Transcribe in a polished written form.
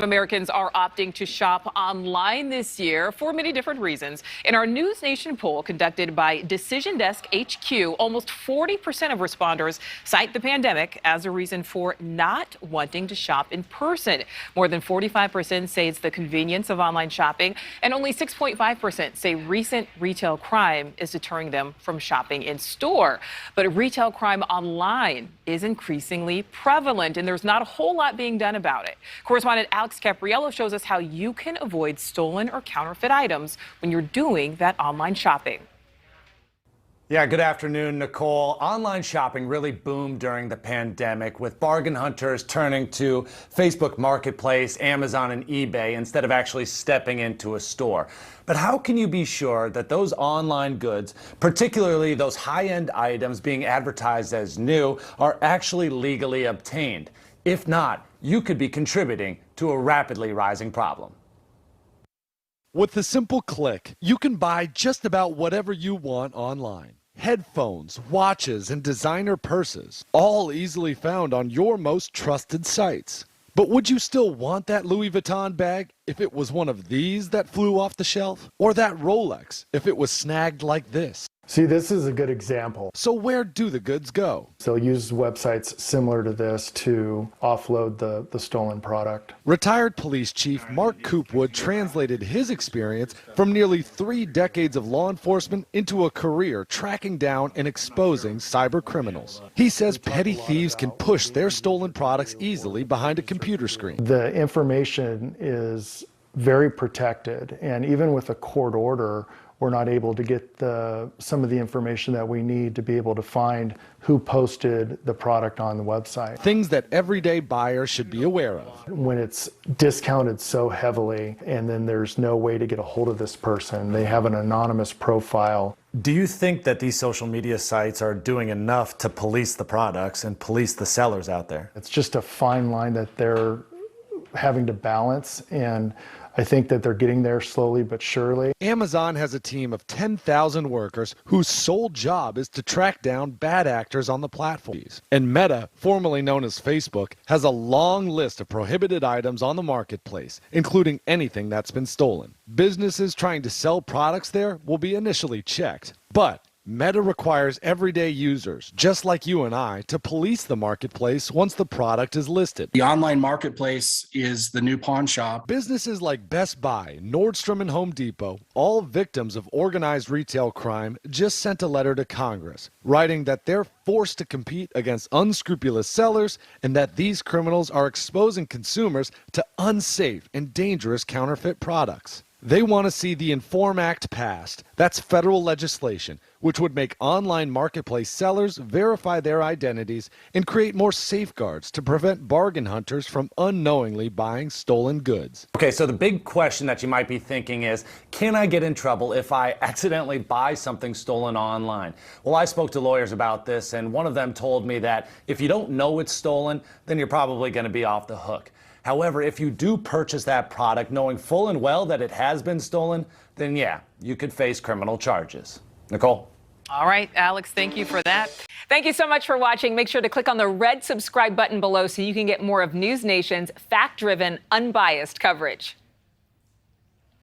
Americans are opting to shop online this year for many different reasons. In our NewsNation poll conducted by Decision Desk HQ, almost 40% of responders cite the pandemic as a reason for not wanting to shop in person. More than 45% say it's the convenience of online shopping, and only 6.5% say recent retail crime is deterring them from shopping in store. But retail crime online is increasingly prevalent, and there's not a whole lot being done about it. Correspondent Alex Capriello shows us how you can avoid stolen or counterfeit items when you're doing that online shopping. Yeah, good afternoon, Nicole. Online shopping really boomed during the pandemic, with bargain hunters turning to Facebook Marketplace, Amazon, and eBay instead of actually stepping into a store. But how can you be sure that those online goods, particularly those high-end items being advertised as new, are actually legally obtained? If not, you could be contributing to a rapidly rising problem. With a simple click, you can buy just about whatever you want online. Headphones, watches, and designer purses, all easily found on your most trusted sites. But would you still want that Louis Vuitton bag if it was one of these that flew off the shelf? Or that Rolex if it was snagged like this? See, this is a good example. So where do the goods go? They'll use websites similar to this to offload the stolen product. Retired police chief Mark Coopwood translated his experience from nearly 3 decades of law enforcement into a career tracking down and exposing cyber criminals. He says petty thieves can push their stolen products easily behind a computer screen. The information is very protected, and even with a court order, we're not able to get some of the information that we need to be able to find who posted the product on the website. Things that everyday buyers should be aware of. When it's discounted so heavily and then there's no way to get a hold of this person, they have an anonymous profile. Do you think that these social media sites are doing enough to police the products and police the sellers out there? It's just a fine line that they're having to balance, and I think that they're getting there slowly but surely. Amazon has a team of 10,000 workers whose sole job is to track down bad actors on the platform. And Meta, formerly known as Facebook, has a long list of prohibited items on the marketplace, including anything that's been stolen. Businesses trying to sell products there will be initially checked, but Meta requires everyday users, just like you and I, to police the marketplace once the product is listed. The online marketplace is the new pawn shop. Businesses like Best Buy, Nordstrom, and Home Depot, all victims of organized retail crime, just sent a letter to Congress, writing that they're forced to compete against unscrupulous sellers and that these criminals are exposing consumers to unsafe and dangerous counterfeit products. They want to see the Inform Act passed. That's federal legislation, which would make online marketplace sellers verify their identities and create more safeguards to prevent bargain hunters from unknowingly buying stolen goods. Okay, so the big question that you might be thinking is, can I get in trouble if I accidentally buy something stolen online? Well, I spoke to lawyers about this, and one of them told me that if you don't know it's stolen, then you're probably going to be off the hook. However, if you do purchase that product knowing full and well that it has been stolen, then yeah, you could face criminal charges. Nicole? All right, Alex, thank you for that. Thank you so much for watching. Make sure to click on the red subscribe button below so you can get more of NewsNation's fact-driven, unbiased coverage.